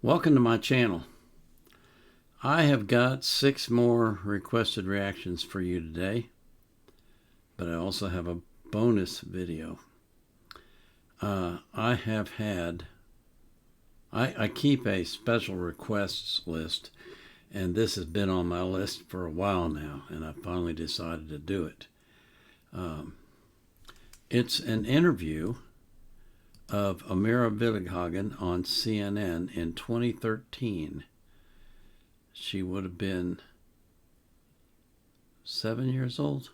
Welcome to my channel. I have got 6 more requested reactions for you today, but I also have a bonus video. I keep a special requests list, and this has been on my list for a while now, and I finally decided to do it. It's an interview of Amira Willighagen on CNN in 2013. She would have been 7 years old,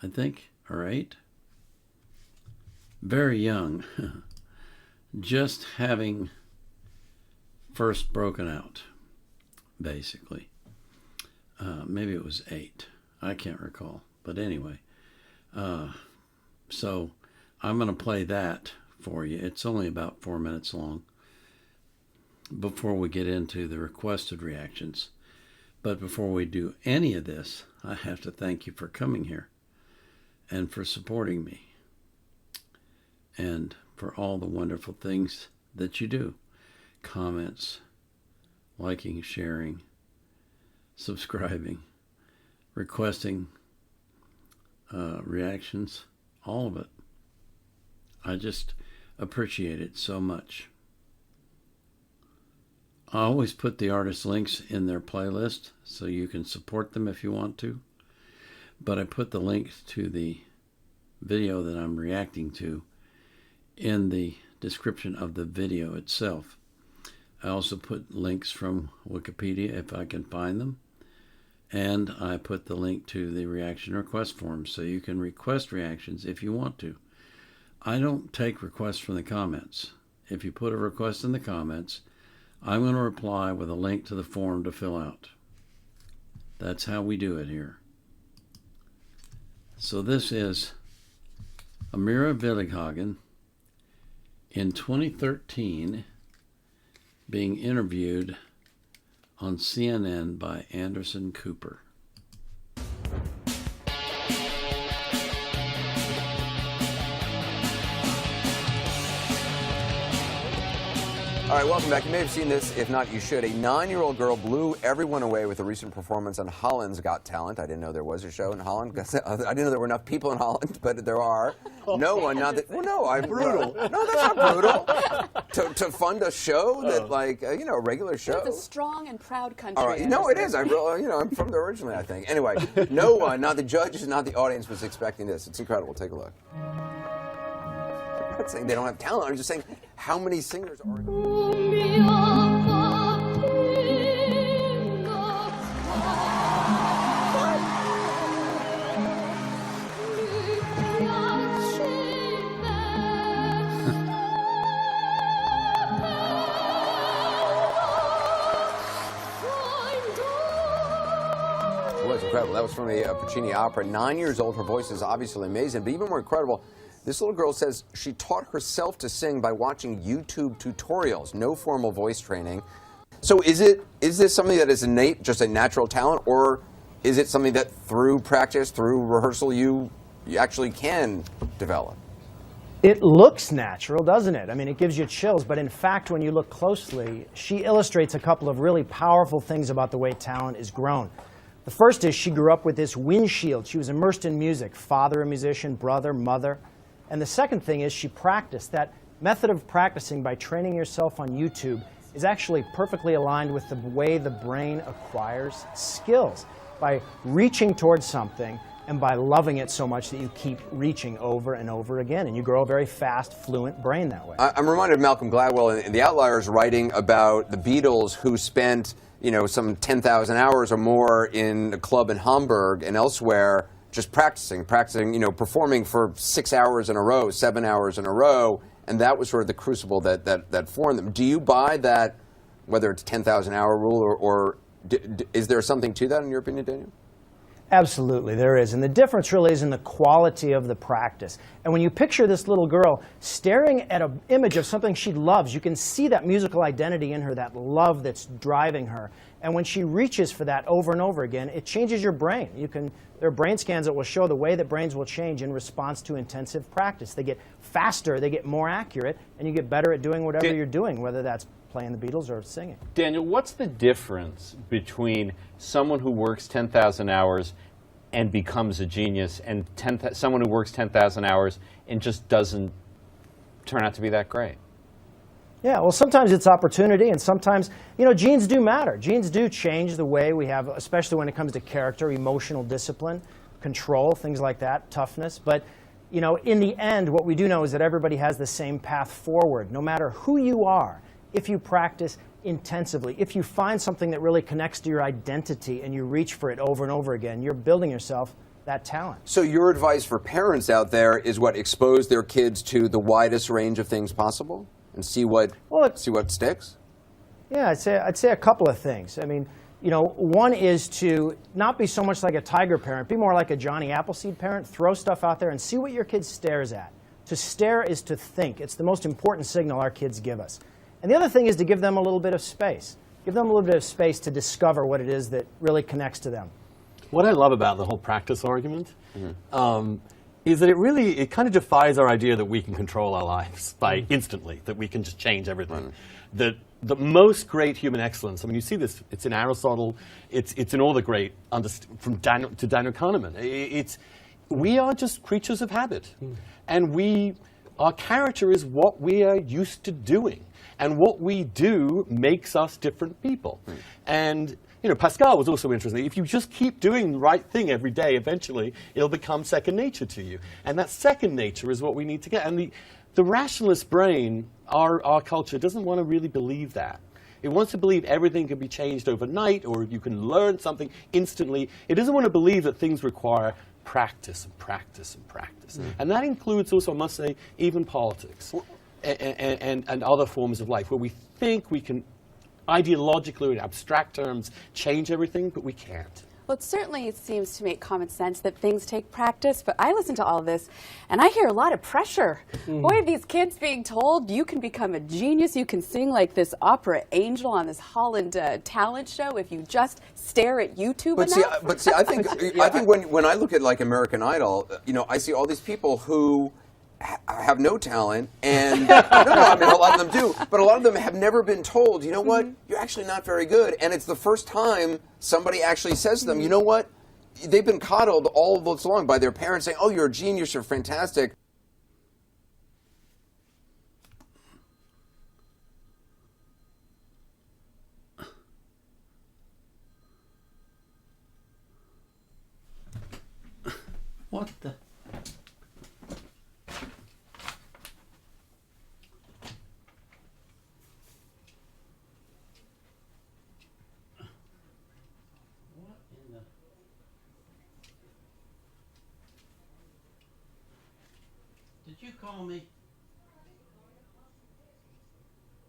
I think, or 8. Very young, just having first broken out, basically. Maybe it was 8. I can't recall. But anyway, so I'm going to play that for you. It's only about 4 minutes long before we get into the requested reactions. But before we do any of this, I have to thank you for coming here and for supporting me and for all the wonderful things that you do. Comments, liking, sharing, subscribing, requesting reactions, all of it. I just appreciate it so much. I always put the artist links in their playlist so you can support them if you want to, but I put the link to the video that I'm reacting to in the description of the video itself. I also put links from Wikipedia if I can find them, and I put the link to the reaction request form so you can request reactions if you want to. I don't take requests from the comments. If you put a request in the comments, I'm going to reply with a link to the form to fill out. That's how we do it here. So this is Amira Willighagen in 2013 being interviewed on CNN by Anderson Cooper. All right, welcome back. You may have seen this. If not, you should. A 9-year-old girl blew everyone away with a recent performance on Holland's Got Talent. I didn't know there was a show in Holland. I didn't know there were enough people in Holland, but there are. No one, not that. Well, no, I'm brutal. No, that's not brutal. To fund a show that, like, a regular show. It's a strong and proud country. All right, no, it is. I'm from there originally, I think. Anyway, no one, not the judges, not the audience, was expecting this. It's incredible. Take a look. I'm not saying they don't have talent. I'm just saying how many singers are. It was incredible. That was from a Puccini opera. 9 years old. Her voice is obviously amazing, but even more incredible, this little girl says she taught herself to sing by watching YouTube tutorials, no formal voice training. So is this something that is innate, just a natural talent, or is it something that through practice, through rehearsal, you actually can develop? It looks natural, doesn't it? I mean, it gives you chills, but in fact, when you look closely, she illustrates a couple of really powerful things about the way talent is grown. The first is she grew up with this windshield. She was immersed in music, father a musician, brother, mother. And the second thing is she practiced. That method of practicing by training yourself on YouTube is actually perfectly aligned with the way the brain acquires skills, by reaching towards something and by loving it so much that you keep reaching over and over again, and you grow a very fast, fluent brain that way. I'm reminded of Malcolm Gladwell in The Outliers writing about the Beatles, who spent some 10,000 hours or more in a club in Hamburg and elsewhere just practicing, performing for 6 hours in a row, 7 hours in a row, and that was sort of the crucible that formed them. Do you buy that, whether it's 10,000-hour rule, or is there something to that in your opinion, Daniel? Absolutely, there is. And the difference really is in the quality of the practice. And when you picture this little girl staring at an image of something she loves, you can see that musical identity in her, that love that's driving her. And when she reaches for that over and over again, it changes your brain. There are brain scans that will show the way that brains will change in response to intensive practice. They get faster, they get more accurate, and you get better at doing whatever you're doing, whether that's playing the Beatles or singing. Daniel, what's the difference between someone who works 10,000 hours and becomes a genius and someone who works 10,000 hours and just doesn't turn out to be that great? Yeah, well, sometimes it's opportunity, and sometimes, genes do matter. Genes do change the way we have, especially when it comes to character, emotional discipline, control, things like that, toughness. But, in the end, what we do know is that everybody has the same path forward, no matter who you are. If you practice intensively, if you find something that really connects to your identity and you reach for it over and over again, you're building yourself that talent. So your advice for parents out there is what? Expose their kids to the widest range of things possible and see what sticks? Yeah, I'd say a couple of things. I mean, one is to not be so much like a Tiger parent, be more like a Johnny Appleseed parent. Throw stuff out there and see what your kid stares at. To stare is to think. It's the most important signal our kids give us. And the other thing is to give them a little bit of space. Give them a little bit of space to discover what it is that really connects to them. What I love about the whole practice argument is that it kind of defies our idea that we can control our lives by instantly, that we can just change everything. The most great human excellence, I mean, you see this, it's in Aristotle, it's in all the great, from Daniel to Daniel Kahneman. We are just creatures of habit. And our character is what we are used to doing. And what we do makes us different people. And Pascal was also interesting. If you just keep doing the right thing every day, eventually it'll become second nature to you. And that second nature is what we need to get. And the rationalist brain, our culture, doesn't want to really believe that. It wants to believe everything can be changed overnight, or you can learn something instantly. It doesn't want to believe that things require practice and practice and practice. And that includes also, I must say, even politics and other forms of life, where we think we can ideologically, in abstract terms, change everything, but we can't. Well, it seems to make common sense that things take practice, but I listen to all this, and I hear a lot of pressure. Boy, these kids being told, you can become a genius, you can sing like this opera angel on this Holland talent show if you just stare at YouTube enough. But see, I think when I look at like American Idol, I see all these people who have no talent, and I mean, a lot of them do, but a lot of them have never been told, you know what, you're actually not very good, and it's the first time somebody actually says to them, you know what, they've been coddled all this long by their parents saying, oh, you're a genius, you're fantastic. What the? Did you call me?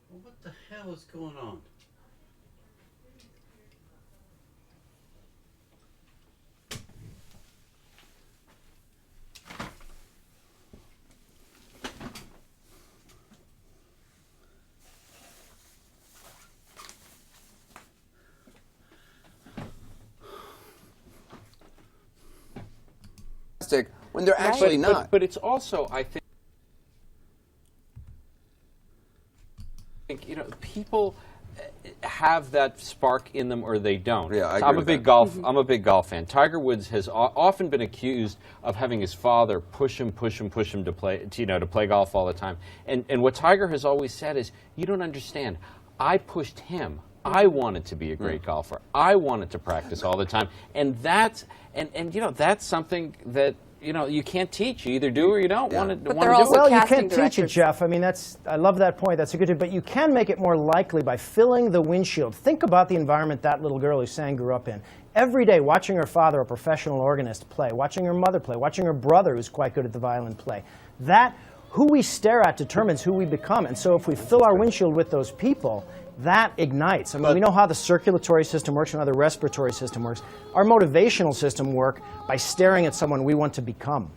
Well, what the hell is going on? When they're actually not. But it's also, I think, people have that spark in them or they don't. Yeah, I agree I'm a with big that. golf. I'm a big golf fan. Tiger Woods has often been accused of having his father push him to play golf all the time. And what Tiger has always said is, you don't understand. I pushed him. I wanted to be a great golfer. I wanted to practice all the time, and that's something that you can't teach. You either do or you don't want to do it. Well, you can't teach it, Jeff. I mean, I love that point. That's a good thing. But you can make it more likely by filling the windshield. Think about the environment that little girl who sang grew up in. Every day, watching her father, a professional organist, play, watching her mother play, watching her brother, who's quite good at the violin, play. Who we stare at determines who we become. And so if we fill our windshield with those people, that ignites. I mean, we know how the circulatory system works and how the respiratory system works. Our motivational system works by staring at someone we want to become.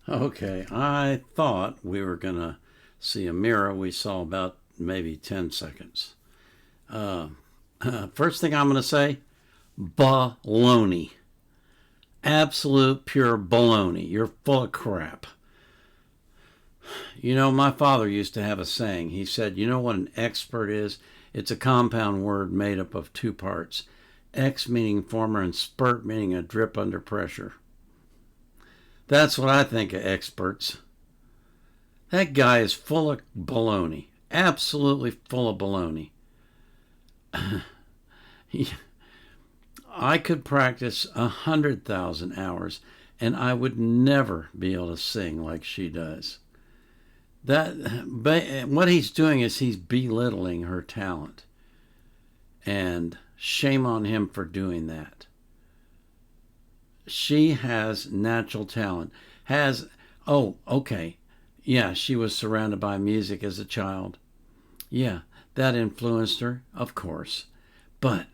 Okay, I thought we were going to see Amira. We saw about maybe 10 seconds. First thing I'm going to say, baloney. Absolute pure baloney. You're full of crap. You know, my father used to have a saying. He said, you know what an expert is? It's a compound word made up of two parts. Ex meaning former and spurt meaning a drip under pressure. That's what I think of experts. That guy is full of baloney. Absolutely full of baloney. I could practice 100,000 hours and I would never be able to sing like she does. What he's doing is he's belittling her talent. And shame on him for doing that. She has natural talent. Okay. Yeah, she was surrounded by music as a child. Yeah, that influenced her, of course. But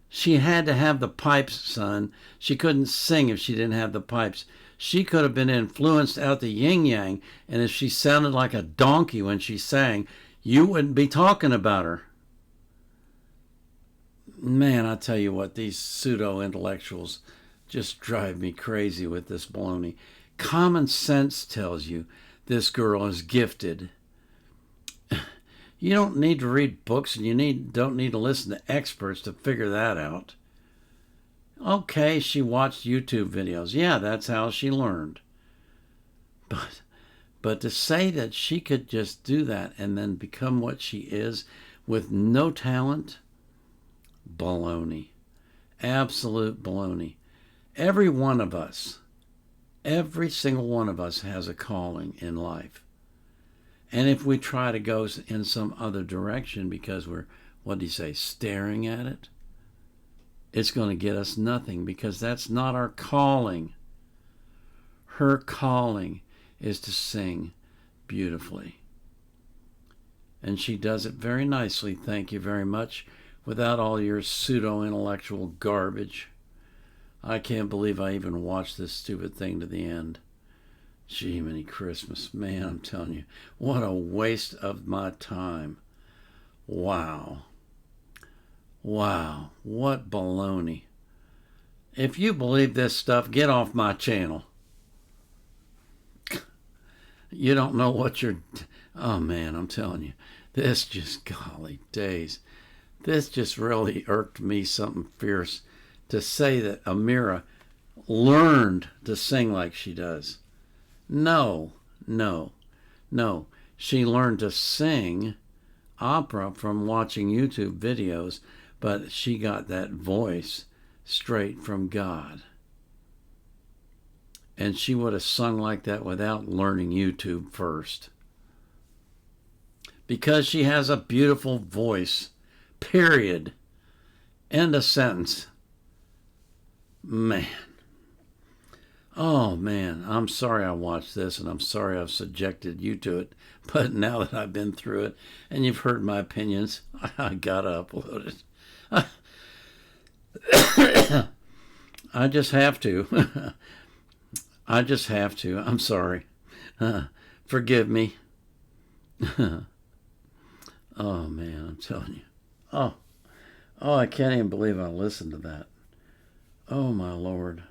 she had to have the pipes, son. She couldn't sing if she didn't have the pipes. She could have been influenced out the yin-yang, and if she sounded like a donkey when she sang, you wouldn't be talking about her. Man, I tell you what, these pseudo-intellectuals just drive me crazy with this baloney. Common sense tells you this girl is gifted. You don't need to read books, and you don't need to listen to experts to figure that out. Okay, she watched YouTube videos. Yeah, that's how she learned. But to say that she could just do that and then become what she is with no talent, baloney. Absolute baloney. Every one of us, every single one of us has a calling in life. And if we try to go in some other direction because we're, staring at it, it's going to get us nothing because that's not our calling. Her calling is to sing beautifully. And she does it very nicely, thank you very much, without all your pseudo-intellectual garbage. I can't believe I even watched this stupid thing to the end. Jiminy Christmas, man, I'm telling you, what a waste of my time. Wow. Wow, what baloney. If you believe this stuff, get off my channel. You don't know what you're... Oh, man, I'm telling you, this just, golly days, this just really irked me something fierce to say that Amira learned to sing like she does. No. She learned to sing opera from watching YouTube videos, but she got that voice straight from God. And she would have sung like that without learning YouTube first. Because she has a beautiful voice. Period. End of sentence. Man. Oh, man. I'm sorry I watched this, and I'm sorry I've subjected you to it. But now that I've been through it, and you've heard my opinions, I gotta upload it. I just have to. I just have to. I'm sorry. Forgive me. Oh, man, I'm telling you. Oh, I can't even believe I listened to that. Oh, my Lord.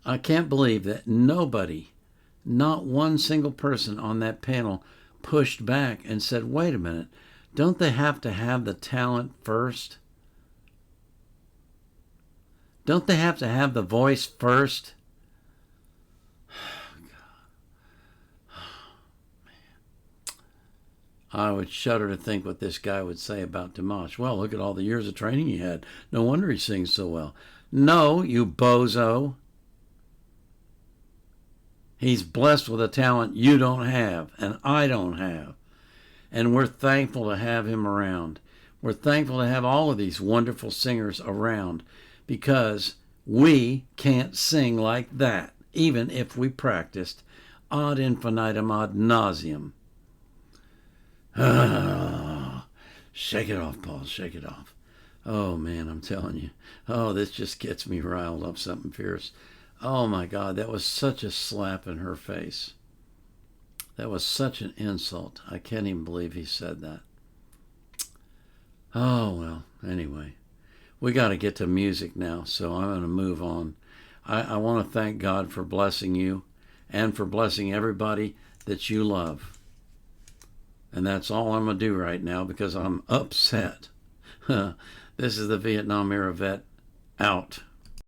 I can't believe that nobody, not one single person on that panel, pushed back and said, wait a minute, don't they have to have the talent first? Don't they have to have the voice first? I would shudder to think what this guy would say about Dimash. Well, look at all the years of training he had. No wonder he sings so well. No, you bozo. He's blessed with a talent you don't have, and I don't have. And we're thankful to have him around. We're thankful to have all of these wonderful singers around because we can't sing like that, even if we practiced ad infinitum ad nauseum. Shake it off, Paul. Shake it off. Oh, man, I'm telling you. Oh, this just gets me riled up, something fierce. Oh my God, that was such a slap in her face. That was such an insult. I can't even believe he said that. Oh, well, anyway. We got to get to music now, so I'm going to move on. I want to thank God for blessing you and for blessing everybody that you love. And that's all I'm going to do right now because I'm upset. This is the Vietnam era vet out.